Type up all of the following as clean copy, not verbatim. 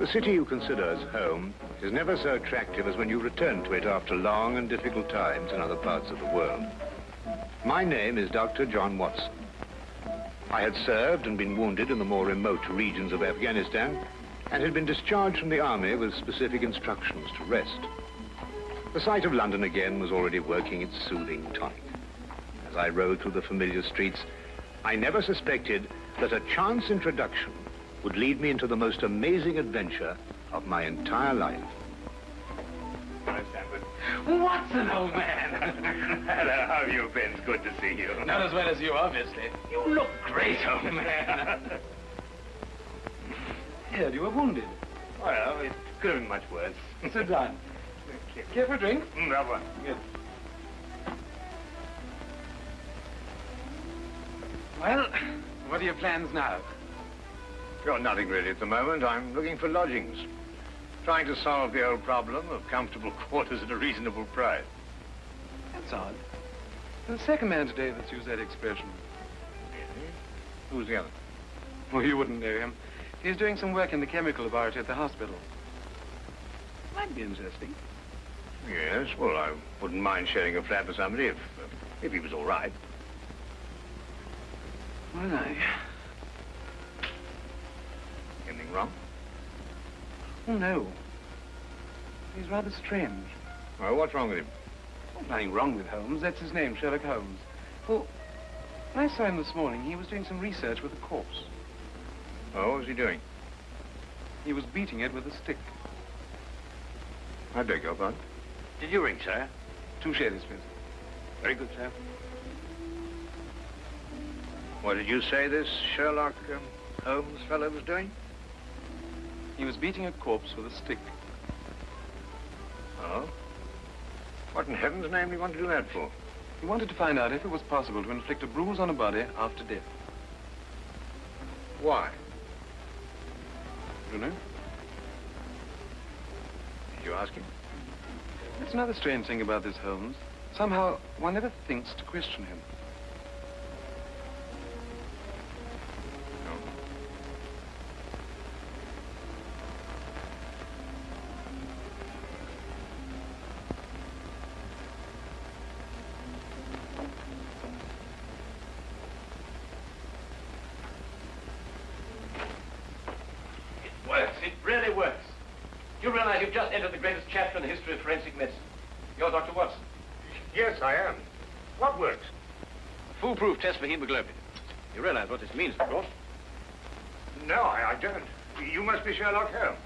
The city you consider as home is never so attractive as when you return to it after long and difficult times in other parts of the world. My name is Dr. John Watson. I had served and been wounded in the more remote regions of Afghanistan and had been discharged from the army with specific instructions to rest. The sight of London again was already working its soothing tonic. As I rode through the familiar streets, I never suspected that a chance introduction would lead me into the most amazing adventure of my entire life. Hi, Stanford. Watson, old man. Hello, how have you been? It's good to see you. Not as well as you, obviously. You look great, old man. Heard you were wounded. Well, it could have been much worse. Sit down. Care for a drink? That one. Good. Well, what are your plans now? Got nothing really at the moment. I'm looking for lodgings. Trying to solve the old problem of comfortable quarters at a reasonable price. That's odd. There's the second man today that's used that expression. Really? Who's the other? Well, you wouldn't know him. He's doing some work in the chemical laboratory at the hospital. Might be interesting. Yes, well, I wouldn't mind sharing a flat with somebody if he was all right. Well, Anything wrong? Oh, no. He's rather strange. Well, what's wrong with him? Oh, nothing wrong with Holmes. That's his name, Sherlock Holmes. Well, when I saw him this morning, he was doing some research with a corpse. Oh, what was he doing? He was beating it with a stick. I beg your pardon? Did you ring, sir? 2 sherries, please. Very good, sir. What did you say this Sherlock Holmes fellow was doing? He was beating a corpse with a stick. Oh? What in heaven's name do you want to do that for? He wanted to find out if it was possible to inflict a bruise on a body after death. Why? You know? Did you ask him? That's another strange thing about this Holmes. Somehow, one never thinks to question him. No. It works. It really works. You realize you've just entered the greatest chapter in the history of forensic medicine. You're Dr. Watson. Yes, I am. What works? A foolproof test for hemoglobin. You realize what this means, of course. No, I don't. You must be Sherlock Holmes.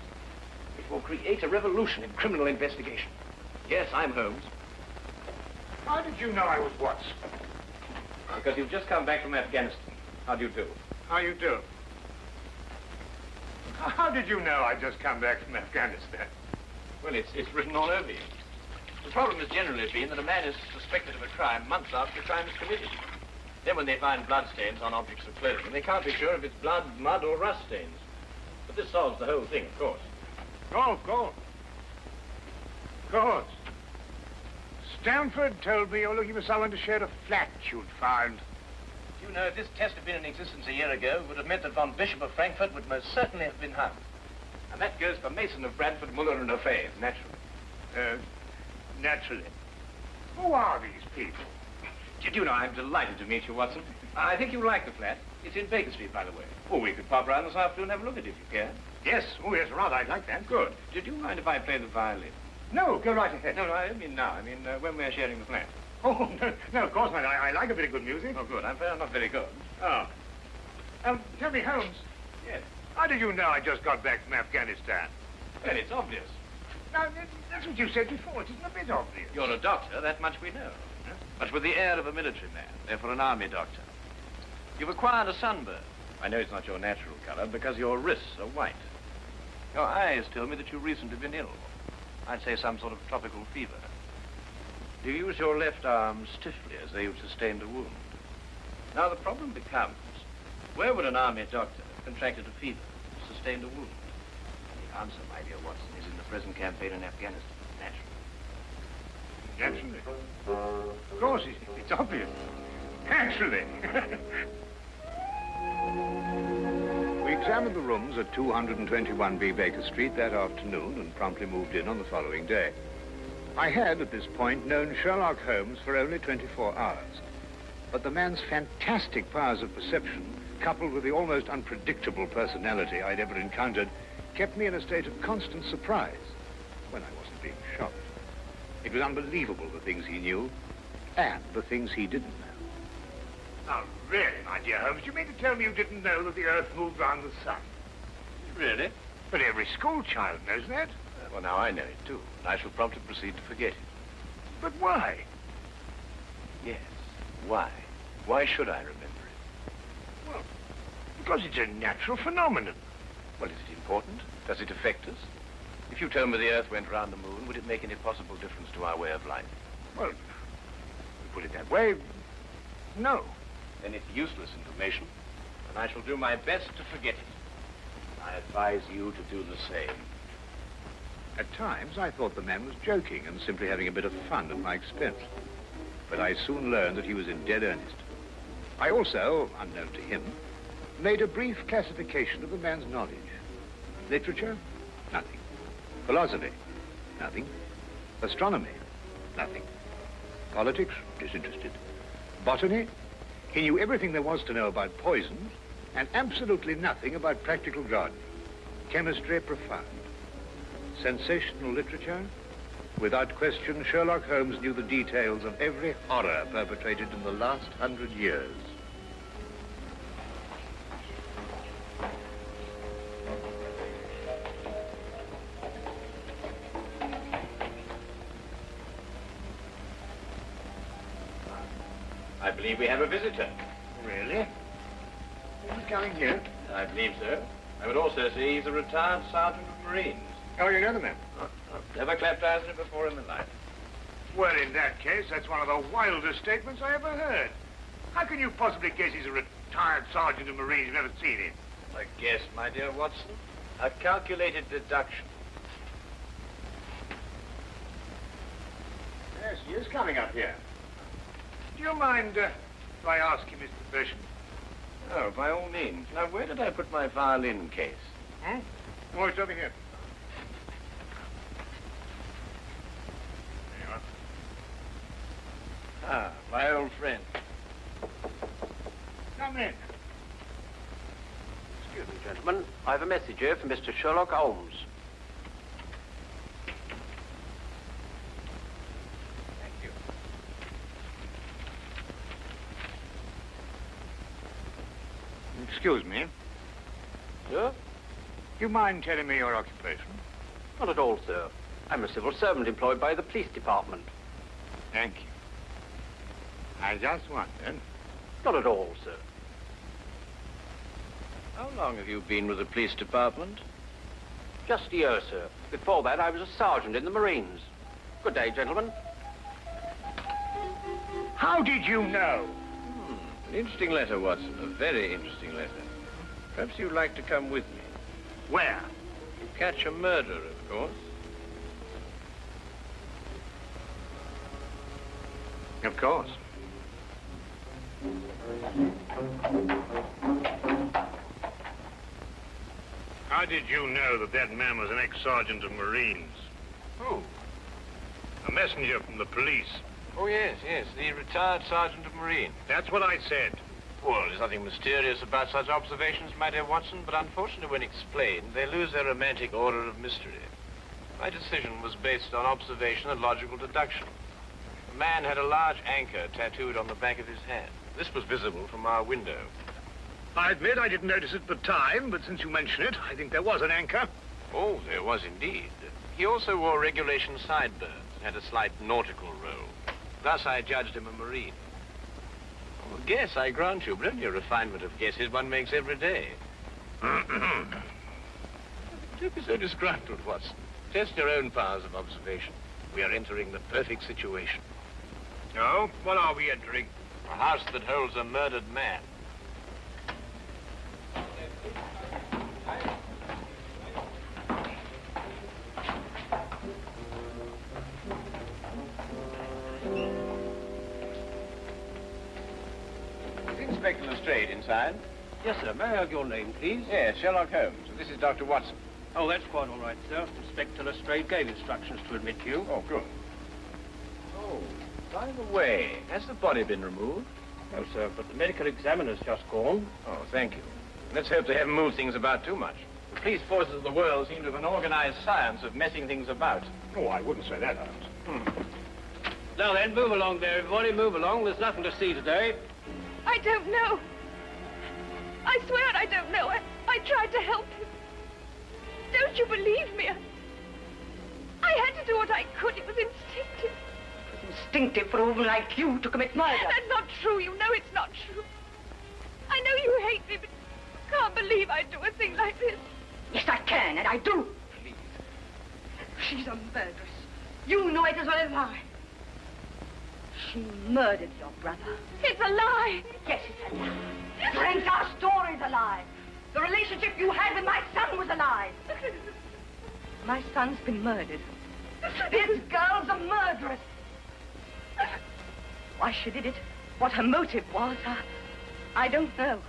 It will create a revolution in criminal investigation. Yes, I'm Holmes. How did you know I was Watson? Because you've just come back from Afghanistan. How do you do? How you do? How did you know I'd just come back from Afghanistan? Well, it's written all over you. The problem has generally been that a man is suspected of a crime months after the crime is committed. Then when they find bloodstains on objects of clothing, they can't be sure if it's blood, mud, or rust stains. But this solves the whole thing, of course. Oh, of course. Of course. Stamford told me you're looking for someone to share a flat you'd found. You know, if this test had been in existence a year ago, it would have meant that von Bishop of Frankfurt would most certainly have been hung. And that goes for Mason of Bradford, Muller, and O'Fay, naturally. Naturally. Who are these people? Did you know, I'm delighted to meet you, Watson. I think you'll like the flat. It's in Baker Street, by the way. Oh, we could pop round this afternoon and have a look at it if you care. Yes. Oh, yes, rather. I'd like that. Good. Did you mind if I play the violin? No, go right ahead. No, I mean now. I mean, when we're sharing the flat. Oh, no, of course not. I like a bit of good music. Oh, good. I'm not very good. Oh. Tell me, Holmes. Yes. How did you know I just got back from Afghanistan? Well, it's obvious. Now, that's what you said before. It isn't a bit obvious. You're a doctor, that much we know. Huh? But with the air of a military man, therefore an army doctor. You've acquired a sunburn. I know it's not your natural color because your wrists are white. Your eyes tell me that you've recently been ill. I'd say some sort of tropical fever. You use your left arm stiffly as though you've sustained a wound. Now the problem becomes, where would an army doctor have contracted a fever, sustained a wound? The answer, my dear Watson, is in the present campaign in Afghanistan, naturally. Naturally. Of course, it's obvious. Naturally. We examined the rooms at 221B Baker Street that afternoon and promptly moved in on the following day. I had, at this point, known Sherlock Holmes for only 24 hours. But the man's fantastic powers of perception, coupled with the almost unpredictable personality I'd ever encountered, kept me in a state of constant surprise when I wasn't being shocked. It was unbelievable, the things he knew and the things he didn't know. Now, really, my dear Holmes, you mean to tell me you didn't know that the Earth moved round the sun? Really? But every schoolchild knows that. Well, now I know it, too. And I shall promptly proceed to forget it. But why? Yes. Why? Why should I remember it? Well, because it's a natural phenomenon. Well, is it important? Does it affect us? If you told me the Earth went round the moon, would it make any possible difference to our way of life? Well, to put it that way, no. Then it's useless information, and I shall do my best to forget it. I advise you to do the same. At times, I thought the man was joking and simply having a bit of fun at my expense. But I soon learned that he was in dead earnest. I also, unknown to him, made a brief classification of the man's knowledge. Literature? Nothing. Philosophy? Nothing. Astronomy? Nothing. Politics? Disinterested. Botany? He knew everything there was to know about poisons and absolutely nothing about practical gardening. Chemistry? Profound. Sensational literature? Without question, Sherlock Holmes knew the details of every horror perpetrated in the last 100 years. I believe we have a visitor. Really? Who's coming here? I believe so. I would also say he's a retired sergeant of Marines. Oh, you know the man? I've never clapped eyes on him before in my life. Well, in that case, that's one of the wildest statements I ever heard. How can you possibly guess he's a retired sergeant of Marines? You've never seen him. A guess, my dear Watson. A calculated deduction. Yes, he is coming up here. Do you mind if I ask you his profession? Oh, by all means. Now, where did I put my violin case? Hmm? Oh, it's over here. There you are. Ah, my old friend. Come in. Excuse me, gentlemen. I have a message here from Mr. Sherlock Holmes. Thank you. Excuse me. Sir? You mind telling me your occupation? Not at all, sir. I'm a civil servant employed by the police department. Thank you. I just wondered. Not at all, sir. How long have you been with the police department? Just a year, sir. Before that, I was a sergeant in the Marines. Good day, gentlemen. How did you know? An interesting letter, Watson. A very interesting letter. Perhaps you'd like to come with me. Where? To catch a murderer, of course. Of course. How did you know that that man was an ex-sergeant of Marines? Who? A messenger from the police. Oh, yes, the retired sergeant of Marine. That's what I said. Well, there's nothing mysterious about such observations, my dear Watson, but unfortunately, when explained, they lose their romantic order of mystery. My decision was based on observation and logical deduction. The man had a large anchor tattooed on the back of his hand. This was visible from our window. I admit I didn't notice it at the time, but since you mention it, I think there was an anchor. Oh, there was indeed. He also wore regulation sideburns and had a slight nautical roll. Thus, I judged him a Marine. Oh, guess, I grant you, but only a refinement of guesses one makes every day. Don't be so disgruntled, Watson. Test your own powers of observation. We are entering the perfect situation. Oh, what are we entering? A house that holds a murdered man. Is Inspector Lestrade inside? Yes, sir. May I have your name, please? Yes, Sherlock Holmes. This is Dr. Watson. Oh, that's quite all right, sir. Inspector Lestrade gave instructions to admit you. Oh, good. Oh, by the way, has the body been removed? No, sir, but the medical examiner's just gone. Oh, thank you. Let's hope they haven't moved things about too much. The police forces of the world seem to have an organized science of messing things about. Oh, I wouldn't say that, Holmes. Now then, move along there, everybody. Move along. There's nothing to see today. I don't know. I swear I don't know. I tried to help him. Don't you believe me? I had to do what I could. It was instinctive. It was instinctive for a woman like you to commit murder. That's not true. You know it's not true. I know you hate me, but you can't believe I'd do a thing like this. Yes, I can, and I do. Please. She's a murderess. You know it as well as I. She murdered your brother. It's a lie. Yes, it's a lie. Your entire story's a lie. The relationship you had with my son was a lie. My son's been murdered. This girl's a murderess. Why she did it, what her motive was, I don't know.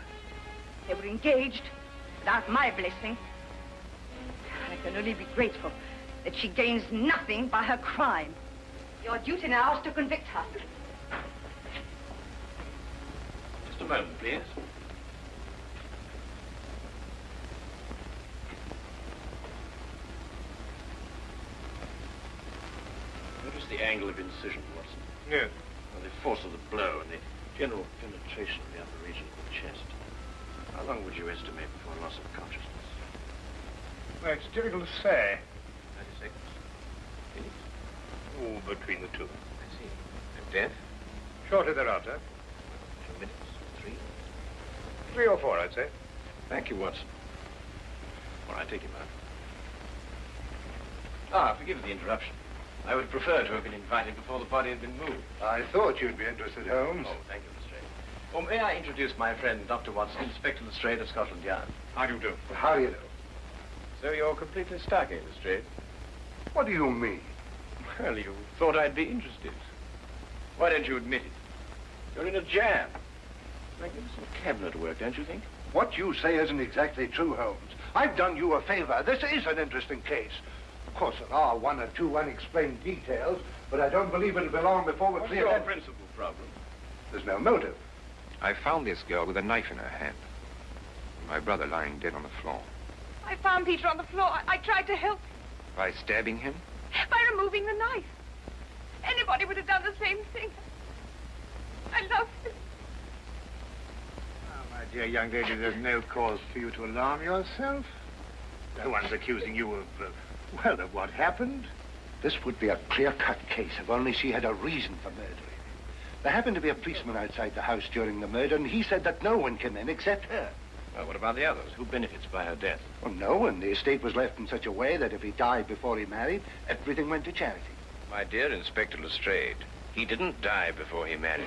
They were engaged without my blessing. I can only be grateful that she gains nothing by her crime. Your duty now is to convict her. Just a moment, please. Notice the angle of incision, Watson. Yes. Well, the force of the blow and the general penetration of the upper region of the chest. How long would you estimate before loss of consciousness? Well, it's difficult to say. 30 seconds? Minutes? Oh, between the two. I see. And death? Shortly thereafter. 2 minutes? 3? 3 or 4, I'd say. Thank you, Watson. All right, take him out. Forgive the interruption. I would prefer to have been invited before the body had been moved. I thought you'd be interested, Holmes. Oh, thank you, Lestrade. Well, may I introduce my friend, Dr. Watson, Inspector Lestrade of Scotland Yard? How do you do? How do you know? So you're completely stuck, eh, Lestrade? What do you mean? Well, you thought I'd be interested. Why don't you admit it? You're in a jam. Magnificent cabinet work, don't you think? What you say isn't exactly true, Holmes. I've done you a favor. This is an interesting case. Of course, there are 1 or 2 unexplained details, but I don't believe it'll be long before we're What's clear. your principal problem? There's no motive. I found this girl with a knife in her hand. My brother lying dead on the floor. I found Peter on the floor. I tried to help him By stabbing him? by removing the knife. Anybody would have done the same thing. I love him. Oh, my dear young lady, there's no cause for you to alarm yourself. No one's accusing you of, well, of what happened. This would be a clear-cut case if only she had a reason for murdering him. There happened to be a policeman outside the house during the murder, and he said that no one came in except her. Well, what about the others? Who benefits by her death? Well, no one. The estate was left in such a way that if he died before he married, everything went to charity. My dear Inspector Lestrade, he didn't die before he married.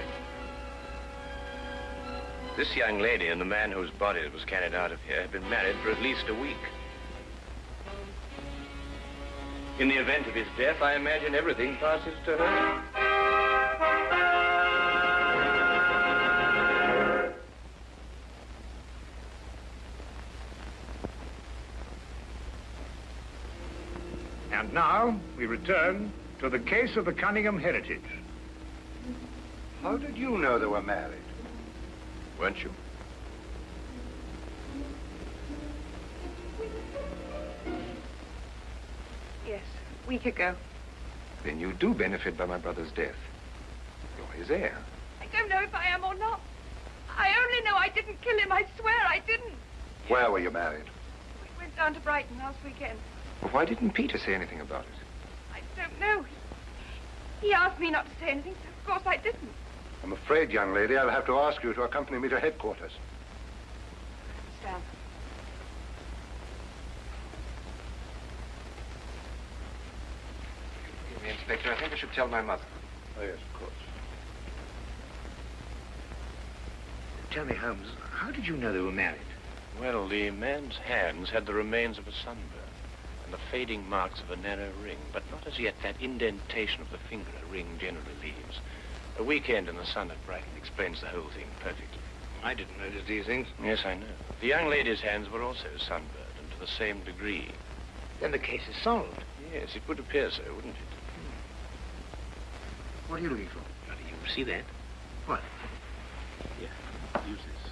This young lady and the man whose body was carried out of here had been married for at least a week. In the event of his death, I imagine everything passes to her. And now we return to the case of the Cunningham heritage. How did you know they were married? Weren't you? Yes, a week ago. Then you do benefit by my brother's death. You're his heir. I don't know if I am or not. I only know I didn't kill him. I swear I didn't. Where were you married? We went down to Brighton last weekend. Well, why didn't Peter say anything about it? I don't know. He asked me not to say anything, so of course I didn't. I'm afraid, young lady, I'll have to ask you to accompany me to headquarters. Sam. Forgive me, Inspector. I think I should tell my mother. Oh, yes, of course. Tell me, Holmes, how did you know they were married? Well, the man's hands had the remains of a sunburn and the fading marks of a narrow ring, but not as yet that indentation of the finger a ring generally leaves. A weekend in the sun at Brighton explains the whole thing perfectly. I didn't notice these things. Yes, I know. The young lady's hands were also sunburned, and to the same degree. Then the case is solved. Yes, it would appear so, wouldn't it? What are you looking for? How do you see that? What? Here, use this.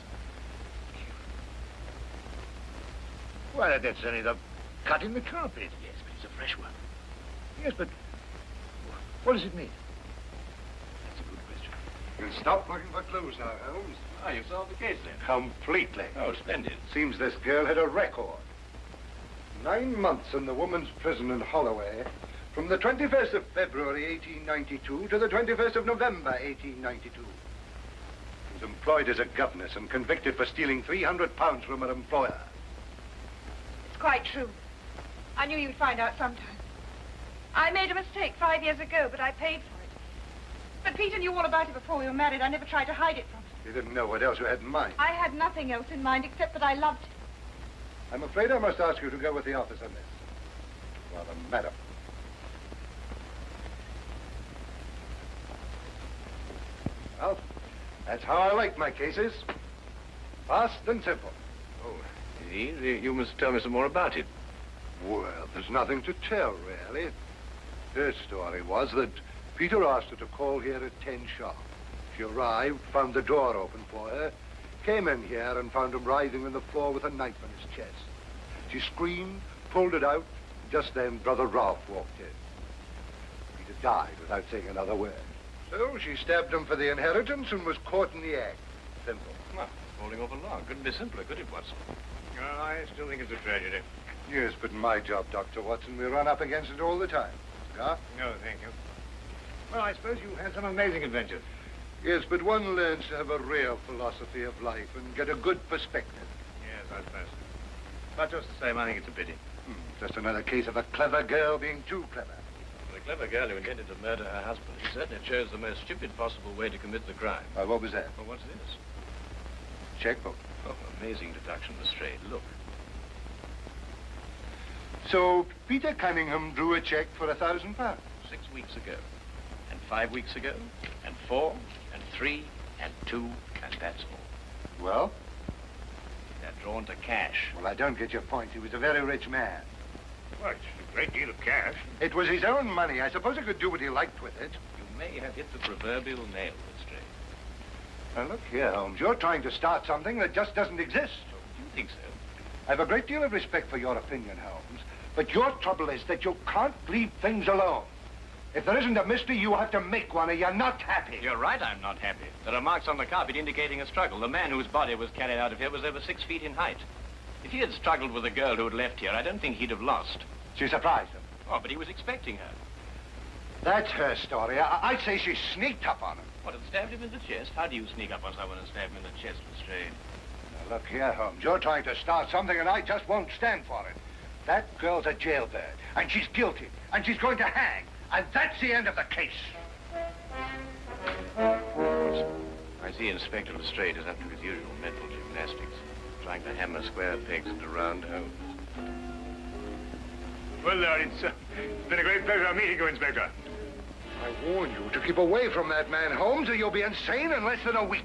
Why, that's only the cut in the carpet. Yes, but it's a fresh one. Yes, but what does it mean? That's a good question. We'll stop looking for clues now, Holmes. Oh, you've solved the case then. Completely. Oh, splendid. Seems this girl had a record. 9 months in the woman's prison in Holloway, from the 21st of February, 1892, to the 21st of November, 1892. She was employed as a governess and convicted for stealing £300 from her employer. It's quite true. I knew you'd find out sometime. I made a mistake 5 years ago, but I paid for it. But Peter knew all about it before we were married. I never tried to hide it from him. You didn't know what else you had in mind. I had nothing else in mind except that I loved him. I'm afraid I must ask you to go with the office on this. Well, madam. Well, that's how I like my cases. Fast and simple. Oh, you must tell me some more about it. Well, there's nothing to tell, really. Her story was that Peter asked her to call here at 10 sharp. She arrived, found the door open for her, came in here and found him writhing on the floor with a knife in his chest. She screamed, pulled it out. Just then, Brother Ralph walked in. Peter died without saying another word. So she stabbed him for the inheritance and was caught in the act. Simple. Well, holding over long. Couldn't be simpler, could it, Watson? Oh, I still think it's a tragedy. Yes, but my job, Dr. Watson, we run up against it all the time. Yeah? No, thank you. Well, I suppose you had some amazing adventures. Yes, but one learns to have a real philosophy of life and get a good perspective. Yes, I suppose. But just the same, I think it's a pity. Just another case of a clever girl being too clever. The clever girl who intended to murder her husband, she certainly chose the most stupid possible way to commit the crime. What was that? Well, what's this? Checkbook. Oh, amazing deduction, Lestrade. Look. So Peter Cunningham drew a check for £1,000. 6 weeks ago, and 5 weeks ago, and 4, and 3, and 2, and that's all. Well? They're drawn to cash. Well, I don't get your point. He was a very rich man. Well, it's a great deal of cash. It was his own money. I suppose he could do what he liked with it. You may have hit the proverbial nail, Lestrade. Now, look here, Holmes. You're trying to start something that just doesn't exist. Do you think so? I have a great deal of respect for your opinion, Holmes. But your trouble is that you can't leave things alone. If there isn't a mystery, you have to make one, or you're not happy. You're right, I'm not happy. There are marks on the carpet indicating a struggle. The man whose body was carried out of here was over 6 feet in height. If he had struggled with the girl who had left here, I don't think he'd have lost. She surprised him. Oh, but he was expecting her. That's her story. I'd say she sneaked up on him. What, had stabbed him in the chest? How do you sneak up on someone and stab him in the chest, Lestrade? Now, look here, Holmes. You're trying to start something, and I just won't stand for it. That girl's a jailbird, and she's guilty, and she's going to hang. And that's the end of the case. I see Inspector Lestrade is up to his usual mental gymnastics, trying to hammer square pegs into round holes. Well, Lord, it's been a great pleasure meeting you, Inspector. I warn you to keep away from that man, Holmes, or you'll be insane in less than a week.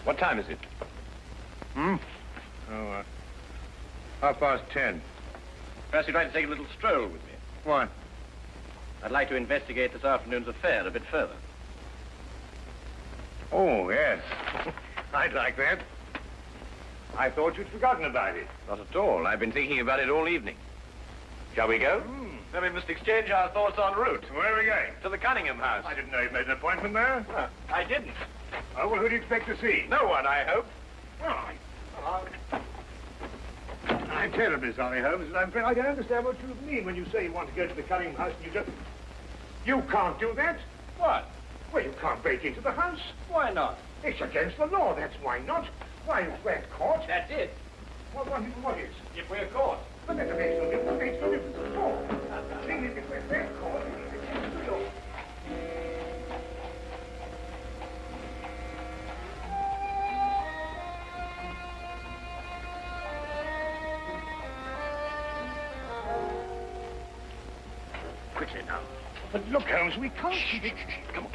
What time is it? Oh, 10:30. Perhaps you'd like to take a little stroll with me. Why? I'd like to investigate this afternoon's affair a bit further. Oh, yes. I'd like that. I thought you'd forgotten about it. Not at all. I've been thinking about it all evening. Shall we go? Then we must exchange our thoughts en route. Where are we going? To the Cunningham house. I didn't know you'd made an appointment there. I didn't. Oh, well, who do you expect to see? No one, I hope. Well, I'm terribly sorry, Holmes, and I'm afraid I don't understand what you mean when you say you want to go to the Cunningham house and you just... You can't do that. What? Well, you can't break into the house. Why not? It's against the law, that's why not. Why, if we're caught... That's it. What is? If we're caught. But that makes no difference. It makes no difference at all. The thing is, if we're caught, it's against the law. quickly now. But look, Holmes, we can't... Shh. Come on.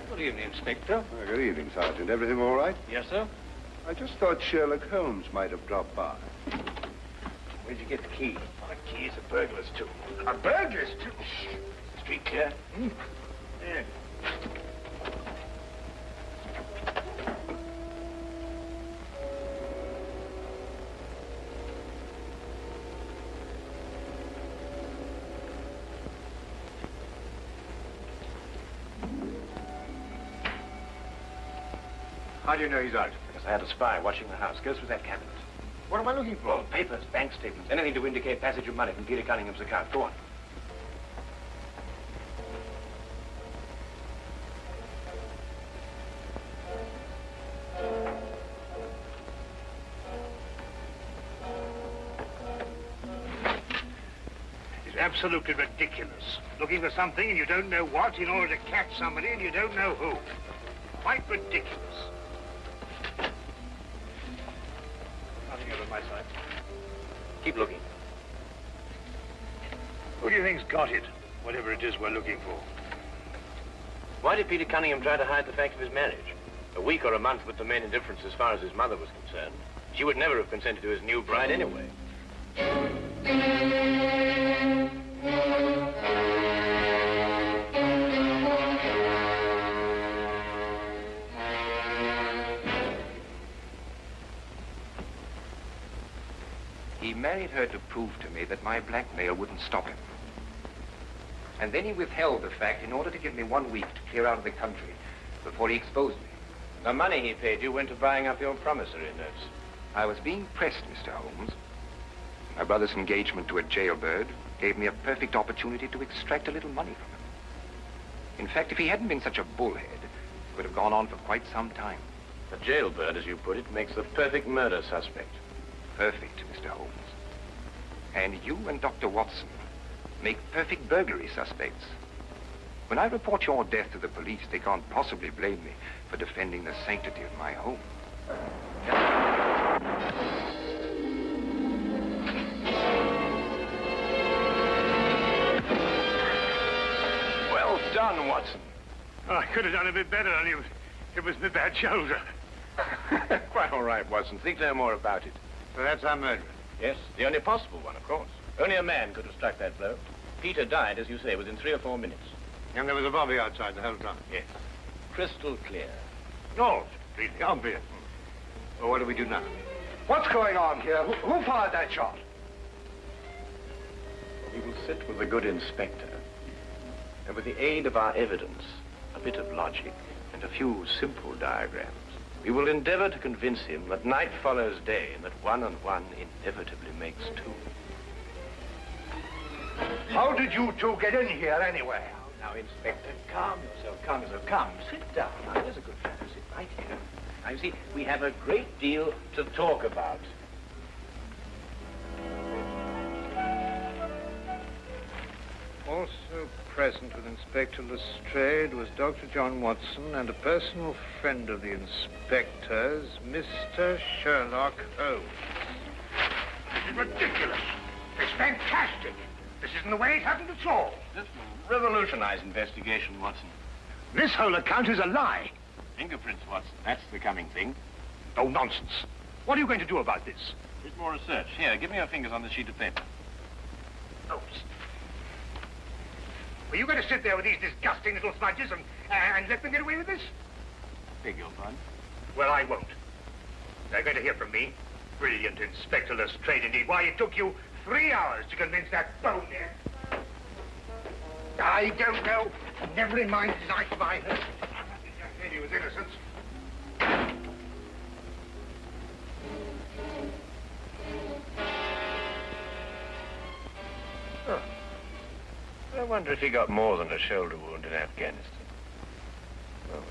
Good evening, Inspector. Good evening, Sergeant. Everything all right? Yes, sir. I just thought Sherlock Holmes might have dropped by. Where'd you get the key? The key is a burglar's too. A burglar's too? Street clear? Yeah. How do you know he's out? Because I had a spy watching the house. Go through that cabinet. What am I looking for? Oh, papers, bank statements, anything to indicate passage of money from Peter Cunningham's account. Go on. It's absolutely ridiculous. Looking for something and you don't know what in order to catch somebody and you don't know who. Quite ridiculous. Nothing over my side. Keep looking. Who do you think's got it? Whatever it is we're looking for. Why did Peter Cunningham try to hide the fact of his marriage? A week or a month would the main indifference as far as his mother was concerned. She would never have consented to his new bride anyway. He married her to prove to me that my blackmail wouldn't stop him. And then he withheld the fact in order to give me 1 week to clear out of the country before he exposed me. The money he paid you went to buying up your promissory notes. I was being pressed, Mr. Holmes. My brother's engagement to a jailbird gave me a perfect opportunity to extract a little money from him. In fact, if he hadn't been such a bullhead, it would have gone on for quite some time. A jailbird, as you put it, makes the perfect murder suspect. Perfect, Mr. Holmes. And you and Dr. Watson make perfect burglary suspects. When I report your death to the police, they can't possibly blame me for defending the sanctity of my home. Well done, Watson. Oh, I could have done a bit better, only it was my bad shoulder. Quite all right, Watson. Think no more about it. So that's our murderer. Yes, the only possible one, of course. Only a man could have struck that blow. Peter died, as you say, within 3 or 4 minutes. And there was a bobby outside the whole time. Yes. Crystal clear. No, it's completely obvious. Well, what do we do now? What's going on here? Who fired that shot? We will sit with the good inspector, and with the aid of our evidence, a bit of logic, and a few simple diagrams, we will endeavor to convince him that night follows day and that 1 and 1 inevitably makes 2. How did you two get in here anyway? Now, Inspector, calm yourself, calm yourself. Come, sit down. Now, there's a good fellow. Sit right here. Now, you see, we have a great deal to talk about. Also present with Inspector Lestrade was Dr. John Watson and a personal friend of the inspector's, Mr. Sherlock Holmes. This is ridiculous. It's fantastic. This isn't the way it happened at all. This will revolutionize investigation, Watson. This whole account is a lie. Fingerprints, Watson. That's the coming thing. Oh, nonsense. What are you going to do about this? A bit more research. Here, give me your fingers on this sheet of paper. Oh, were you going to sit there with these disgusting little smudges and let them get away with this? Beg your pardon? Well, I won't. They're going to hear from me. Brilliant Inspector Lestrade, indeed. Why, it took you 3 hours to convince that bonehead. I don't know. Never in mind his life by her. That lady was innocent. Oh. I wonder if he got more than a shoulder wound in Afghanistan. Oh, well.